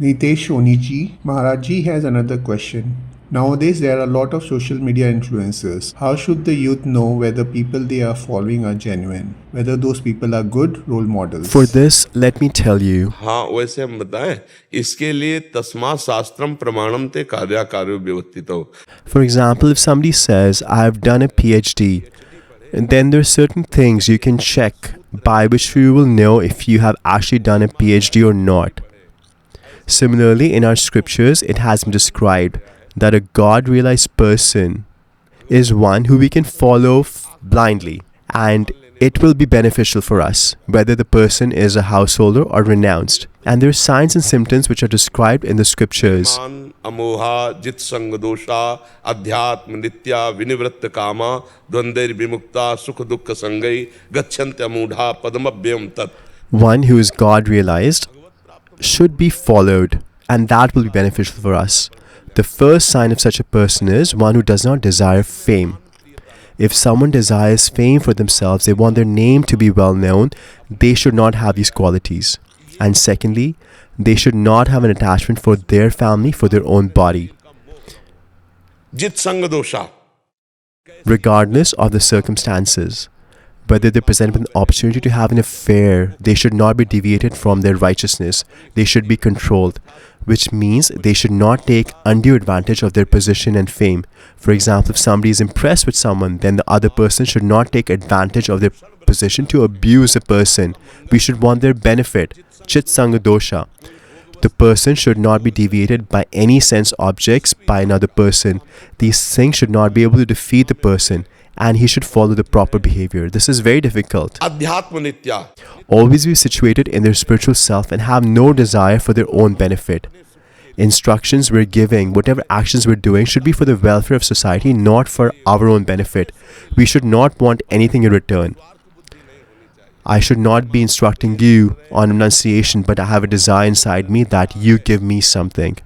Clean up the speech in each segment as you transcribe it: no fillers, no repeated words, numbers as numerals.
Nitesh Soni ji, Maharaji has another question. Nowadays, there are a lot of social media influencers. How should the youth know whether people they are following are genuine? Whether those people are good role models? For this, let me tell you. हाँ, वैसे हम बताएं, इसके लिए तस्मात् शास्त्रम प्रमाणम ते कार्याकार्यो व्यवस्थितो. For example, if somebody says, I have done a PhD, and then there are certain things you can check by which you will know if you have actually done a PhD or not. Similarly, in our scriptures, it has been described that a God-realized person is one who we can follow blindly, and it will be beneficial for us, whether the person is a householder or renounced. And there are signs and symptoms which are described in the scriptures. अमोहा जित संग दोषा अध्यात्म नित्या विनिवृत्त कामा द्वंद्वैर विमुक्ता सुख दुख संगई गच्छन्त्य मूढ़ा पदमभ्यम तत्. One who is God-realized should be followed, and that will be beneficial for us. The first sign of such a person is one who does not desire fame. If someone desires fame for themselves, they want their name to be well known, they should not have these qualities. And secondly, they should not have an attachment for their family, for their own body. जित संग दोषा. Regardless of the circumstances, whether they're presented with an opportunity to have an affair, they should not be deviated from their righteousness. They should be controlled, which means they should not take undue advantage of their position and fame. For example, if somebody is impressed with someone, then the other person should not take advantage of their position to abuse a person. We should want their benefit. Chit Sanga Dosha. The person should not be deviated by any sense objects by another person. These things should not be able to defeat the person, and he should follow the proper behavior. This is very difficult. अध्यात्म नित्या. Always be situated in their spiritual self and have no desire for their own benefit. Instructions we're giving, whatever actions we're doing, should be for the welfare of society, not for our own benefit. We should not want anything in return. I should not be instructing you on renunciation, but I have a desire inside me that you give me something.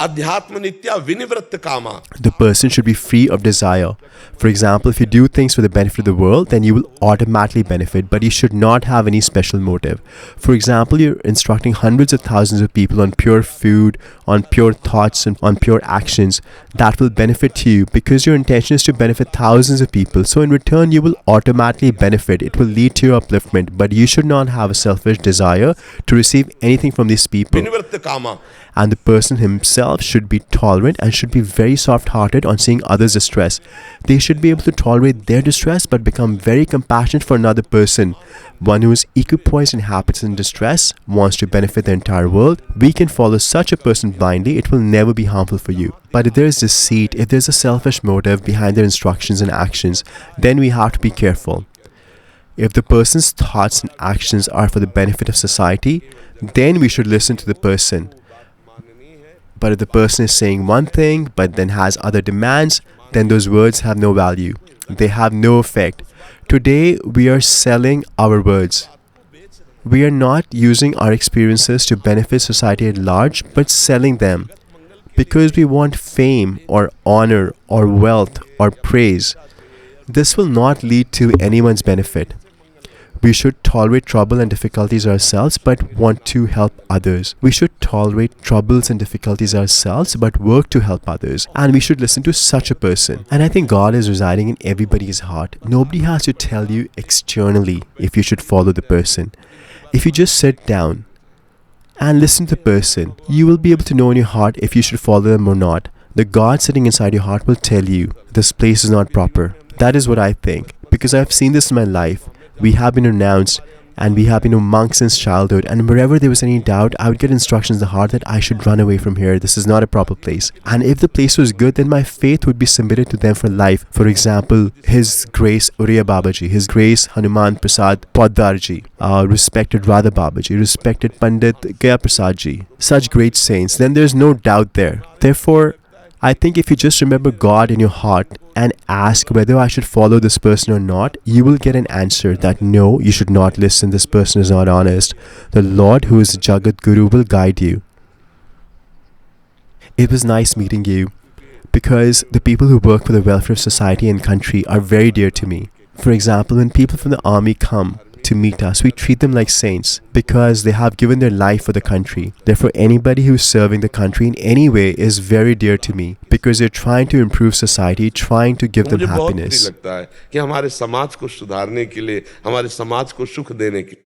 अध्यात्म नित्या विनिवृत्त कामा. The person should be free of desire. For example, if you do things for the benefit of the world, then you will automatically benefit, but you should not have any special motive. For example, you're instructing hundreds of thousands of people on pure food, on pure thoughts, and on pure actions. That will benefit you because your intention is to benefit thousands of people. So in return, you will automatically benefit. It will lead to your upliftment, but you should not have a selfish desire to receive anything from these people. विनिवृत्त comma. And the person himself should be tolerant and should be very soft-hearted on seeing others' distress. They should be able to tolerate their distress but become very compassionate for another person. One who is equipoised in happiness and distress wants to benefit the entire world. We can follow such a person blindly. It will never be harmful for you. But if there is deceit, if there is a selfish motive behind their instructions and actions, then we have to be careful. If the person's thoughts and actions are for the benefit of society, then we should listen to the person. But if the person is saying one thing but then has other demands, then those words have no value. They have no effect. Today, we are selling our words. We are not using our experiences to benefit society at large, but selling them because we want fame or honor or wealth or praise. This will not lead to anyone's benefit. We should tolerate trouble and difficulties ourselves but want to help others. We should tolerate troubles and difficulties ourselves but work to help others. And we should listen to such a person. And I think God is residing in everybody's heart. Nobody has to tell you externally if you should follow the person. If you just sit down and listen to the person, you will be able to know in your heart if you should follow them or not. The God sitting inside your heart will tell you this place is not proper. That is what I think. Because I've seen this in my life. We have been renounced and we have been monks since childhood, and wherever there was any doubt, I would get instructions in the heart that I should run away from here. This is not a proper place. And if the place was good, then my faith would be submitted to them for life. For example, His Grace Uriya Babaji, His Grace Hanuman Prasad Poddarji, respected Radha Babaji, respected Pandit Gaya Prasad Ji, such great saints, then there's no doubt there. Therefore, I think if you just remember God in your heart and ask whether I should follow this person or not, you will get an answer that no, you should not listen, this person is not honest. The Lord who is Jagat Guru will guide you. It was nice meeting you because the people who work for the welfare of society and country are very dear to me. For example, when people from the army come to meet us, we treat them like saints because they have given their life for the country. Therefore, anybody who is serving the country in any way is very dear to me because they're trying to improve society, trying to give them मुझे बहुत प्रिय happiness. लगता है कि हमारे समाज को सुधारने के लिए, हमारे समाज को सुख देने के लिए